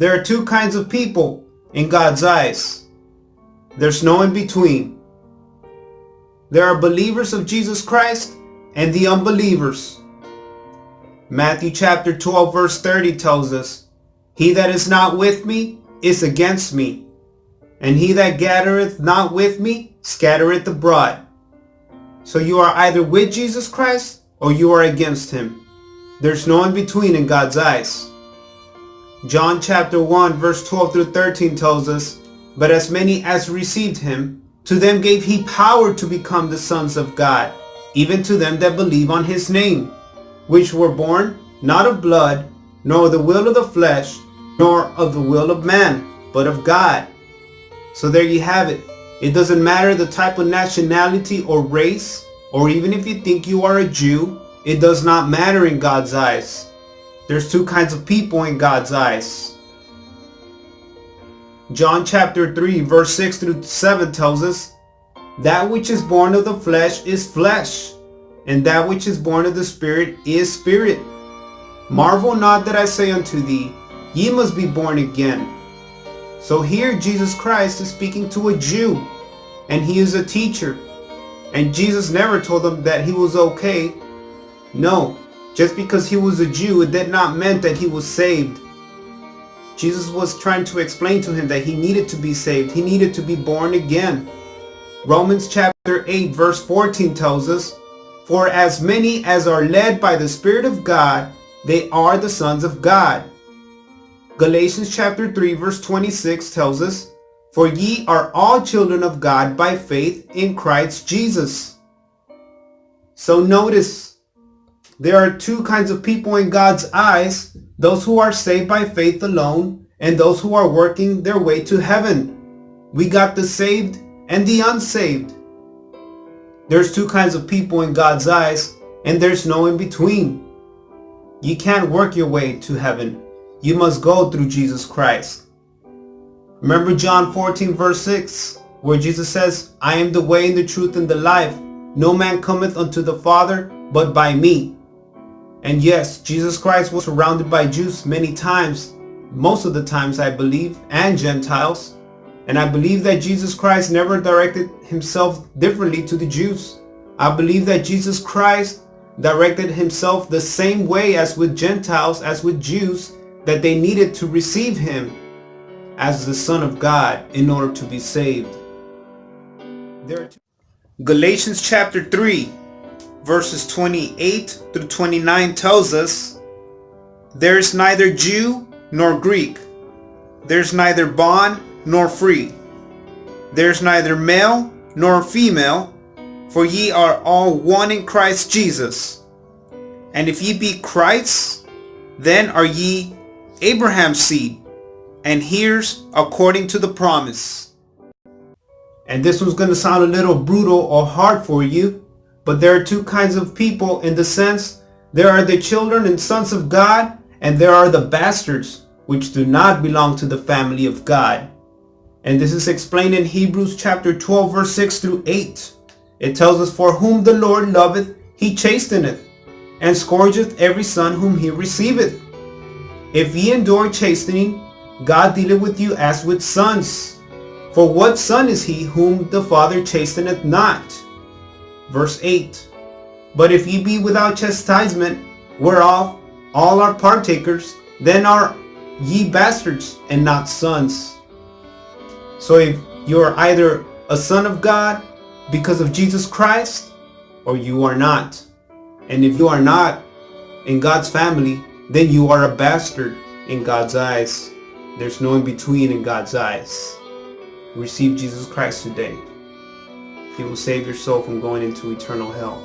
There are two kinds of people in God's eyes. There's no in between. There are believers of Jesus Christ and the unbelievers. Matthew chapter 12 verse 30 tells us, "He that is not with me is against me, and he that gathereth not with me scattereth abroad." So you are either with Jesus Christ or you are against him. There's no in between in God's eyes. John chapter 1 verse 12 through 13 tells us, "But as many as received him, to them gave he power to become the sons of God, even to them that believe on his name, which were born not of blood, nor of the will of the flesh, nor of the will of man, but of God." So there you have it. It doesn't matter the type of nationality or race, or even if you think you are a Jew, it does not matter in God's eyes. There's two kinds of people in God's eyes. John chapter 3 verse 6 through 7 tells us, "That which is born of the flesh is flesh, and that which is born of the Spirit is spirit. Marvel not that I say unto thee, ye must be born again." So here Jesus Christ is speaking to a Jew, and he is a teacher. And Jesus never told him that he was okay. No, just because he was a Jew, it did not mean that he was saved. Jesus was trying to explain to him that he needed to be saved. He needed to be born again. Romans chapter 8 verse 14 tells us, "For as many as are led by the Spirit of God, they are the sons of God." Galatians chapter 3 verse 26 tells us, "For ye are all children of God by faith in Christ Jesus." So notice, there are two kinds of people in God's eyes, those who are saved by faith alone and those who are working their way to heaven. We got the saved and the unsaved. There's two kinds of people in God's eyes, and there's no in between. You can't work your way to heaven. You must go through Jesus Christ. Remember John 14 verse 6, where Jesus says, "I am the way and the truth and the life. No man cometh unto the Father but by me." And yes, Jesus Christ was surrounded by Jews many times, most of the times I believe, and Gentiles. And I believe that Jesus Christ never directed himself differently to the Jews. I believe that Jesus Christ directed himself the same way as with Gentiles, as with Jews, that they needed to receive him as the Son of God in order to be saved. Galatians chapter 3 verses 28 through 29 tells us, "There is neither Jew nor Greek. There's neither bond nor free. There's neither male nor female, for ye are all one in Christ Jesus. And if ye be Christ's, then are ye Abraham's seed, and heirs according to the promise." And this one's going to sound a little brutal or hard for you, but there are two kinds of people in the sense, there are the children and sons of God, and there are the bastards, which do not belong to the family of God. And this is explained in Hebrews chapter 12 verse 6 through 8. It tells us, "For whom the Lord loveth, he chasteneth, and scourgeth every son whom he receiveth. If ye endure chastening, God dealeth with you as with sons. For what son is he whom the Father chasteneth not?" Verse 8, "But if ye be without chastisement, whereof all are partakers, then are ye bastards and not sons." So if you are either a son of God because of Jesus Christ, or you are not. And if you are not in God's family, then you are a bastard in God's eyes. There's no in between in God's eyes. Receive Jesus Christ today. He will save your soul from going into eternal hell.